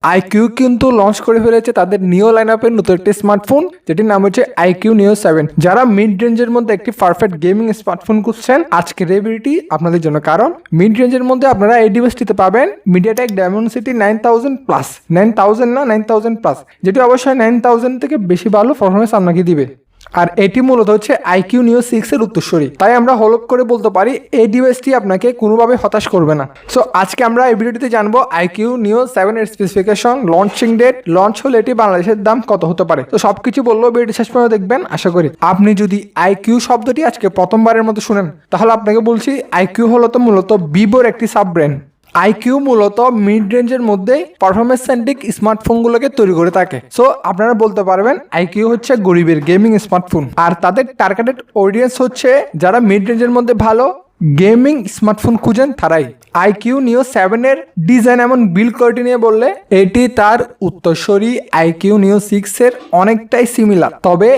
IQoo কিন্তু launch করে ফেলেছে তাদের নিও লাইনআপের নতুন একটি স্মার্টফোন, যেটির নাম হচ্ছে IQoo Neo 7। যারা মিড রেঞ্জের মধ্যে একটি পারফেক্ট গেমিং স্মার্টফোন খুঁজছেন, আজকের এই ভিডিওটি আপনাদের জন্য। কারণ মিড রেঞ্জের মধ্যে আপনারা এই ডিভাইসটিতে পাবেন মিডিয়াটেক ডায়মেনসিটি 9000 প্লাস, 9000 না 9000 প্লাস, যেটি অবশ্যই 9000 থেকে বেশি ভালো পারফরমেন্স আপনাকে দিবে। আর এটি মূলত হচ্ছে IQoo Neo 6 এর উত্তরসূরি, তাই আমরা হলপ করে বলতে পারি এই ডিভাইসটি আপনাকে কোনোভাবে হতাশ করবে না। সো আজকে আমরা এই ভিডিওটিতে জানবো IQoo Neo 7 এর স্পেসিফিকেশন, লঞ্চিং ডেট, লঞ্চ হলে এটি বাংলাদেশের দাম কত হতে পারে। তো সবকিছু বললো, ভিডিওটি শেষ পর্যন্ত দেখবেন আশা করি। আপনি যদি IQoo শব্দটি আজকে প্রথমবারের মতো শুনেন, তাহলে আপনাকে বলছি IQoo হলো তো মূলত ভিভোর একটি সাব ব্র্যান্ড। IQoo মূলত মিড রেঞ্জের মধ্যে পারফরমেন্স সেন্ট্রিক স্মার্টফোনগুলোকে তৈরি করে থাকে। সো আপনারা বলতে পারবেন IQoo হচ্ছে গরিবের গেমিং স্মার্টফোন, আর তাদের টার্গেটেড অডিয়েন্স হচ্ছে যারা মিড রেঞ্জের মধ্যে ভালো গেমিং স্মার্টফোন খুঁজেন তারাই। IQoo Neo 7 এর ডিজাইন এমন বিল্ড কোয়ালিটি নিয়ে বললে এটি তার উত্তরসূরি IQoo Neo 6 এর অনেকটাই সিমিলার, তবে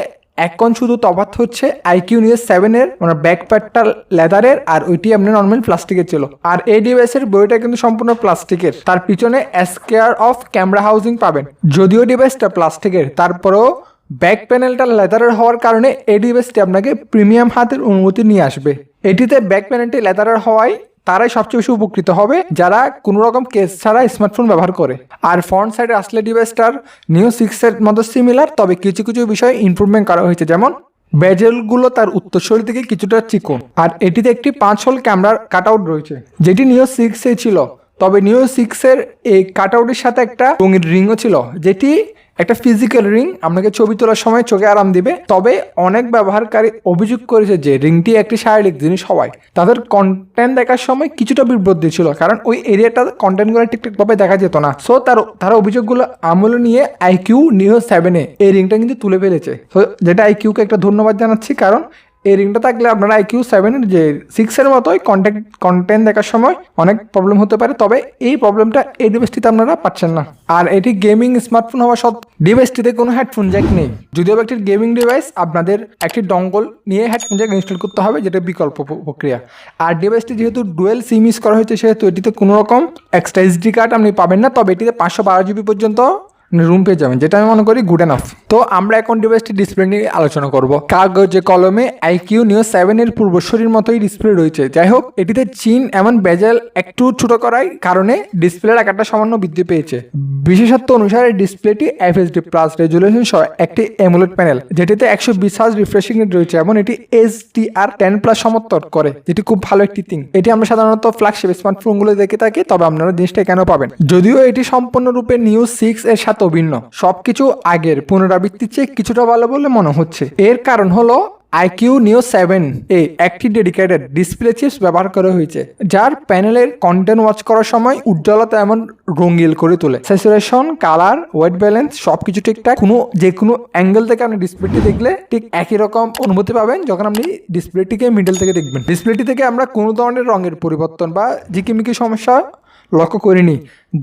এখন শুধু তফাৎ হচ্ছে IQoo Neo 7 এর মানে ব্যাকপ্যাকটা লেদারের আর ওইটি আপনার নর্মাল প্লাস্টিকের ছিল। আর এই ডিভাইসের বইটা কিন্তু সম্পূর্ণ প্লাস্টিকের, তার পিছনে স্কোয়ার অফ ক্যামেরা হাউজিং পাবেন। যদিও ডিভাইসটা প্লাস্টিকের, তারপরেও ব্যাক প্যানেলটা লেদারের হওয়ার কারণে এই ডিভাইসটি আপনাকে প্রিমিয়াম হাতের অনুমতি নিয়ে আসবে। এটিতে ব্যাক প্যানেলটি লেদারের হওয়ায় তারাই সবচেয়ে বেশি উপকৃত হবে যারা কোনো রকম কেস ছাড়া স্মার্টফোন ব্যবহার করে। আর ফ্রন্ট সাইডে আসলে ডিভাইসটার Neo 6 এর মতো সিমিলার, তবে কিছু কিছু বিষয়ে ইমপ্রুভমেন্ট করা হয়েছে, যেমন বেজেলগুলো তার উত্তরসূরি থেকে কিছুটা চিকন। আর এটিতে একটি 5 হোল ক্যামেরার কাটআউট রয়েছে, যেটি Neo 6 এ ছিল। তবে Neo 6 এর এই কাটআউটের সাথে একটা রঙিন রিংও ছিল, যেটি একটা ফিজিক্যাল রিং, আপনাকে ছবি তোলার সময় চোখে আরাম দিবে। তবে অনেক ব্যবহারকারী অভিযোগ করেছে যে রিংটি একটি শারীরিক জিনিস হওয়ায় তাদের কন্টেন্ট দেখার সময় কিছুটা বিব্রত ছিল, কারণ ওই এরিয়াটা কন্টেন্টগুলো ঠিকঠাকভাবে দেখা যেত না। সো তারা অভিযোগগুলো আমলে নিয়ে IQoo Neo 7 এ এই রিংটা কিন্তু তুলে ফেলেছে। সো যেটা IQooকে একটা ধন্যবাদ জানাচ্ছি, কারণ এই রিংটা থাকলে আপনারা IQoo 7 এর যে 6 এর মতোই কন্টেন্ট দেখার সময় অনেক প্রবলেম হতে পারে, তবে এই প্রবলেমটা এই ডিভাইসটিতে আপনারা পাচ্ছেন না। আর এটি গেমিং স্মার্টফোন হওয়া সত্ত্বেও ডিভাইসটিতে কোনো হেডফোন জ্যাক নেই। যদিও একটি গেমিং ডিভাইস, আপনাদের একটি ডঙ্গল নিয়ে হেডফোন জ্যাক ইনস্টল করতে হবে, যেটা বিকল্প প্রক্রিয়া। আর ডিভাইসটি যেহেতু ডুয়েল সিম ইউজ করা হয়েছে, সেহেতু এটিতে কোনো রকম এক্সট্রা SD কার্ড আপনি পাবেন না, তবে এটিতে 512 GB পর্যন্ত রুম পেয়ে যাবেন, যেটা আমি মনে করি গুড এনাফ। তো আমরা এখন ডিভাইসটি ডিসপ্লে নিয়ে আলোচনা করব। কাগজে কলমে IQoo Neo 7 এর পূর্বসূরির মতোই ডিসপ্লে রয়েছে। যাই হোক, এটিতে চিন এমন বেজেল একটু ছোট করার কারণে ডিসপ্লের আকারটা সামান্য বৃদ্ধি পেয়েছে। বিশেষত্ব অনুসারে ডিসপ্লেটি FHD প্লাস রেজুলেশন সহ একটি অ্যামোলেড প্যানেল, যেটিতে 120 হার্জ রিফ্রেশিং রেট রয়েছে, এবং এটি HDR10 প্লাস সমর্থন করে, যেটি খুব ভালো একটি থিং। এটি আমরা সাধারণত ফ্ল্যাগশিপ স্মার্টফোনগুলো দেখে থাকি, তবে আপনারা জিনিসটা কেন পাবেন। যদিও এটি সম্পূর্ণরূপে Neo 6 এর সাথে অভিন্ন, সবকিছু আগের পুনরাবৃত্তির চেয়ে কিছুটা ভালো বলে মনে হচ্ছে। এর কারণ হলো IQoo Neo 7 এ একটি ডেডিকেটেড ডিসপ্লে চিপস ব্যবহার করা হয়েছে, যার প্যানেলের কন্টেন্ট ওয়াচ করার সময় উজ্জ্বলতা এমন রঙিন করে তোলে। স্যাচুরেশন, কালার, হোয়াইট ব্যালেন্স সবকিছু ঠিকঠাক। যে কোনো অ্যাঙ্গেল থেকে আপনি ডিসপ্লেটি দেখলে ঠিক একই রকম অনুভূতি পাবেন যখন আপনি ডিসপ্লেটিকে মিডল থেকে দেখবেন। ডিসপ্লেটি থেকে আমরা কোনো ধরনের রঙের পরিবর্তন বা ঝিকিমিকি সমস্যা লক্ষ্য করিনি।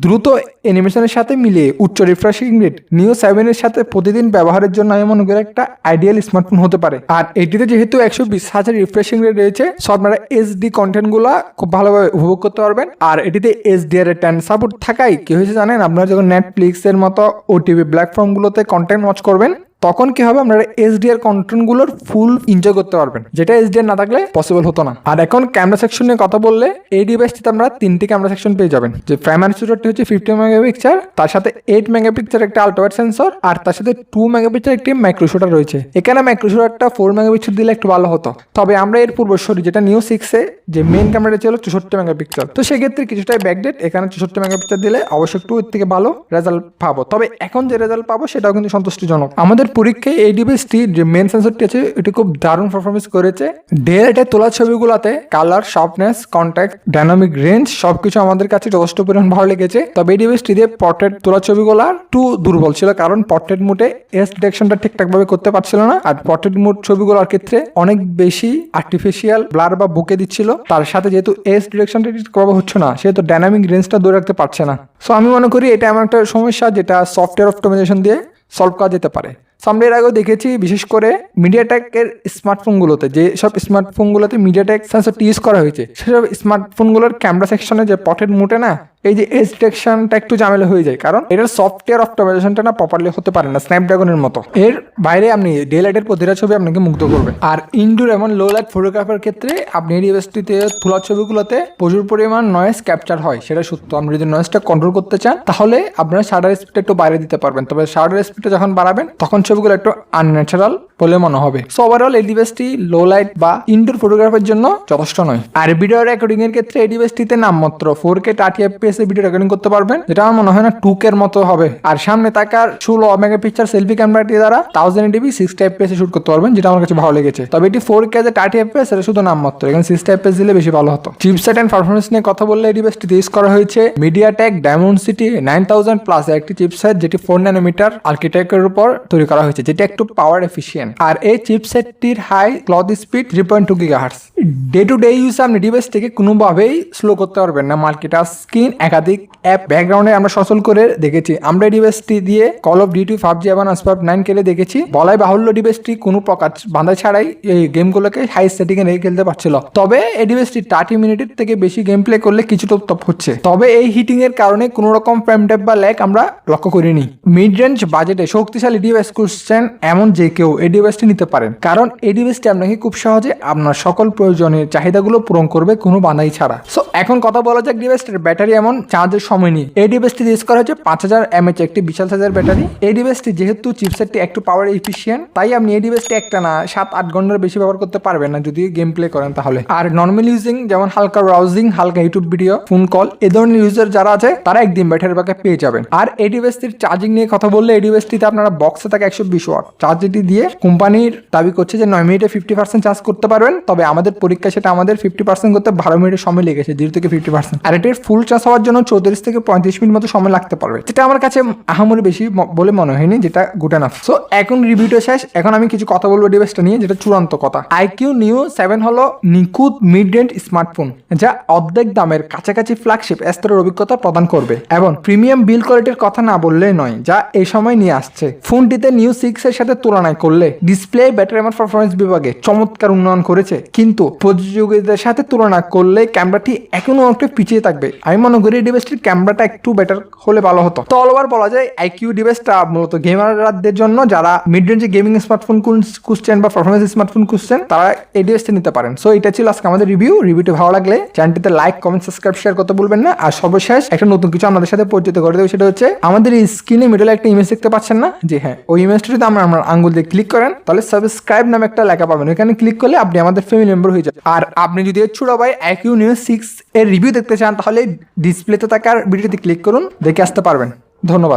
দ্রুত অ্যানিমেশনের সাথে মিলিয়ে উচ্চ রিফ্রেশিং রেট Neo 7 এর সাথে প্রতিদিন ব্যবহারের জন্য আমি মনে করি একটা আইডিয়াল স্মার্টফোন হতে পারে। আর এটিতে যেহেতু 120 হার্জ রিফ্রেশিং রেট রয়েছে, সো আপনারা HD কন্টেন্টগুলো খুব ভালোভাবে উপভোগ করতে পারবেন। আর এটিতে HDR10 সাপোর্ট থাকায় কি হয়েছে জানেন, আপনারা যখন নেটফ্লিক্স এর মতো OTP প্ল্যাটফর্মগুলোতে কন্টেন্ট ওয়াচ করবেন, তখন কি হবে, আপনারা HDR কন্টেন্টগুলোর ফুল এনজয় করতে পারবেন, যেটা HDR না থাকলে পসিবল হতো না। আর এখন ক্যামেরা সেকশন নিয়ে কথা বললে, এই ডিভাইসটিতে আমরা 3টি ক্যামেরা সেকশন পেয়ে যাবেন। যে প্রাইমারি শুটারটি হচ্ছে 50 মেগাপিক্সেল, তার সাথে 8 মেগাপিক্সেল একটা আল্ট্রাওয়াইড সেন্সর, আর তার সাথে 2 মেগাপিক্সেল একটি মাইক্রো শুটার রয়েছে। এখানে মাইক্রো শুটারটা 4 মেগাপিক্সেল দিলে একটু ভালো হতো, তবে আমরা এর পূর্বসূরি যেটা Neo 6 এ যে মেইন ক্যামেরাটা ছিল 64 মেগাপিক্সেল, তো সেক্ষেত্রে কিছুটাই ব্যাকডেট। এখানে 64 মেগাপিক্সেল দিলে অবশ্যই একটু এর থেকে ভালো রেজাল্ট পাবো, তবে এখন যে রেজাল্ট পাবো সেটাও কিন্তু সন্তুষ্টিজনক। আমাদের পরীক্ষায় এই ডিভাইসটি যে মেন সেন্সরটি আছে এটি খুব দারুণ পারফরমেন্স করেছে। ডেটা তোলা ছবিগুলোতে colour, sharpness, contrast, dynamic range সবকিছু আমাদের কাছে যথেষ্ট পরিমাণ ভালো লেগেছে। তবে এই ডিভাইসটি দিয়ে পোর্ট্রেট তোলা ছবিগুলো একটু দুর্বল ছিল, কারণ পোর্ট্রেট মোডে এজ ডিটেকশনটা ঠিকঠাক ভাবে করতে পারছিল না। আর পোর্ট্রেট মোড ছবিগুলোর ক্ষেত্রে অনেক বেশি আর্টিফিশিয়াল ব্লার বা বুকে দিচ্ছিল। তার সাথে যেহেতু এজ ডিটেকশনটা ঠিকভাবে হচ্ছে না, সেহেতু ডাইনামিক রেঞ্জটা ধরে রাখতে পারছে না। সো আমি মনে করি এটা এমন একটা সমস্যা যেটা সফটওয়্যার অপটিমাইজেশন দিয়ে সলভ করা যেতে পারে। আমরা এর আগেও দেখেছি বিশেষ করে মিডিয়াটেকের স্মার্টফোনগুলোতে, যে সব স্মার্টফোনগুলোতে মিডিয়াটেক সেন্সরটি ইউজ করা হয়েছে, সেসব স্মার্টফোনগুলোর ক্যামেরা সেকশনে যে পটের মুটে না এই যে এজ ডিটেকশনটা একটু ঝামেলা হয়ে যায়, কারণ এটার সফটওয়্যার অপটিমাইজেশনটা না প্রপারলি হতে পারে না স্ন্যাপড্রাগনের মতো। এর বাইরে আপনি ডে লাইটের প্রতিটা ছবি আপনাকে মুগ্ধ করবে। আর ইনডোর এবং লো লাইট ফটোগ্রাফার ক্ষেত্রে আপনি এই ডিভাইসটিতে তোলা ছবিগুলোতে প্রচুর পরিমাণ নয়েজ ক্যাপচার হয়, সেটা সত্য। আপনি যদি নয়েজটা কন্ট্রোল করতে চান তাহলে আপনার শাটার স্পিডটা একটু বাইরে দিতে পারবেন, তবে শাটার স্পিডটা যখন বাড়াবেন তখন ছবিগুলো একটু আনন্যাচারাল বলে মনে হবে। সো ওভারঅল এই ডিভাইসটি লো লাইট বা ইনডোর ফটোগ্রাফের জন্য যথেষ্ট নয়। আর ভিডিও রেকর্ডিং এর ক্ষেত্রে এই ডিভাইসটিতে নামমাত্র 4K 30 FPS এ ভিডিও রেকর্ডিং করতে পারবেন, যেটা আমার মনে হয় না 2K এর মতো হবে। আর সামনে তাকার 16 মেগাপিক্সেল সেলফি ক্যামেরাটি দ্বারা 1080p 60 FPS এ শুট করতে পারবেন, যেটা আমার কাছে ভালো লেগেছে। তবে এটি 4K 30 FPS এটা শুধু নামমাত্র, এখানে 60 FPS দিলে বেশি ভালো হতো। চিপসেট এন্ড পারফরম্যান্স নিয়ে কথা বললে এই ডিভাইসটিতে ইউজ করা হয়েছে মিডিয়াটেক ডায়মন্ডসিটি 9000 প্লাস একটি চিপসেট, যেটি 4 ন্যানোমিটার আর্কিটেকচারের উপর তৈরি করা হয়েছে, যেটি একটু পাওয়ার এফিশিয়েন্ট। আর এই চিপসেটটির high clock speed 3.2 GHz। Day to day use আপনি ডিভাইসটিকে কোনোভাবেই স্লো করতে পারবেন না। মাল্টিটাস্কিং একাধিক অ্যাপ ব্যাকগ্রাউন্ডে আমরা সচল করে দেখেছি। আমরা এই ডিভাইসটি দিয়ে কল অফ ডিউটি, PUBG এবং আসপাব 9 খেলে দেখেছি। বলাই বাহুল্য ডিভাইসটি কোনো প্রকার বাঁধা ছাড়াই এই গেমগুলোকে হাই সেটিং এ রেখে খেলতে পারছিল। তবে এই ডিভাইসটি 30 মিনিটের থেকে বেশি গেম প্লে করলে কিছুটা উত্তাপ হচ্ছে, তবে এই হিটিং এর কারণে কোনো রকম ফ্রেম ড্রপ বা ল্যাগ আমরা লক্ষ্য করিনি। মিড রেঞ্জ বাজেটে শক্তিশালী ডিভাইস খুঁজছেন এমন যে কেউ এই ডিভাইসটি নিতে পারেন, কারণ এই ডিভাইসটি আপনাকে খুব সহজে আপনার সকল প্রয়োজনীয় চাহিদাগুলো পূরণ করবে কোনো বাধাই ছাড়া। সো এখন কথা বলা যাক ডিভাইসটির ব্যাটারি এমন চার্জের সময় নিয়ে। এই ডিভাইসটি ইউজ করা হচ্ছে 5000 mAh একটি বিশাল সাইজের ব্যাটারি। এই ডিভাইসটি যেহেতু চিপসেটটি একটু পাওয়ার এফিশিয়েন্ট, তাই আপনি এই ডিভাইসটি একটা না 7-8 ঘন্টার বেশি ব্যবহার করতে পারবেন না যদি গেম প্লে করেন তাহলে। আর নর্মাল ইউজিং যেমন হালকা ব্রাউজিং, হালকা ইউটিউব ভিডিও, ফোন কল এই ধরনের ইউজার যারা আছে তারা একদিন ব্যাটারি ব্যাকআপ পেয়ে যাবেন। আর এই ডিভাইসটির চার্জিং নিয়ে কথা বললে এই ডিভাইসটিতে আপনারা বক্সে থাকে 120 ওয়াট চার্জারটি দিয়ে কোম্পানির দাবি করছে যে 9 মিনিটে 50% চার্জ করতে পারবেন, তবে আমাদের পরীক্ষা সেটা আমাদের 50% করতে 12 মিনিটের সময় লেগেছে, 0 থেকে 50%। আর এটির ফুল চার্জ হওয়ার জন্য 34 থেকে 35 মিনিট মতো সময় লাগতে পারবে, যেটা আমার কাছে আহামরি বেশি বলে মনে হয়নি, যেটা গুড এনাফ। সো এখন রিভিউটা শেষ, এখন আমি কিছু কথা বলবো ডিভাইসটা নিয়ে, যেটা চূড়ান্ত কথা। IQoo Neo 7 হলো নিখুঁত মিড রেঞ্জ স্মার্টফোন, যা অর্ধেক দামের কাছাকাছি ফ্ল্যাগশিপ স্তরের অভিজ্ঞতা প্রদান করবে এবং প্রিমিয়াম বিল কোয়ালিটির কথা না বললেই নয়, যা এই সময় নিয়ে আসছে। ফোনটিতে নিউ 6 এর সাথে তুলনায় করলে ডিসপ্লে, ব্যাটারি এবং পারফরম্যান্স বিভাগে চমৎকার উন্নয়ন করেছে, কিন্তু প্রতিযোগিতার সাথে তুলনা করলে ক্যামেরাটি এখনো একটু পিছিয়ে থাকবে। আমি মনে করি এই ডিভাইসটির ক্যামেরাটা একটু বেটার হলে ভালো হতো। তো অল ওভার বলা যায় IQoo ডিভাইসটা মূলত গেমারদের জন্য, যারা মিড রেঞ্জে গেমিং স্মার্টফোন খুঁজছেন বা পারফরম্যান্স স্মার্টফোন খুঁজছেন, তারা এই ডিভাইসটা নিতে পারেন। সো এটা ছিল আজকে আমাদের রিভিউটি ভালো লাগলে চ্যানেলটিতে লাইক, কমেন্ট, সাবস্ক্রাইব, শেয়ার করতে ভুলবেন না। আর সর্বশেষ একটা নতুন কিছু আপনাদের সাথে পরিচিত করে দেবো, সেটা হচ্ছে আমাদের এই স্ক্রিনে মিডলে একটা ইমেজ দেখতে পাচ্ছেন না, যে হ্যাঁ ওই ইমেজটা যদি আমরা আঙ্গুল দিয়ে ক্লিক করেন তাহলে সাবস্ক্রাইব নামে একটা লেখা পাবেন, ওইখানে ক্লিক করলে আপনি আমাদের ফ্যামিলি মেম্বার হয়ে যাবেন। আর আপনি যদি ছোট ভাই IQoo Neo 6 এর রিভিউ দেখতে চান তাহলে ডিসপ্লেতে থাকার ভিডিওতে ক্লিক করুন, দেখে আসতে পারবেন। ধন্যবাদ।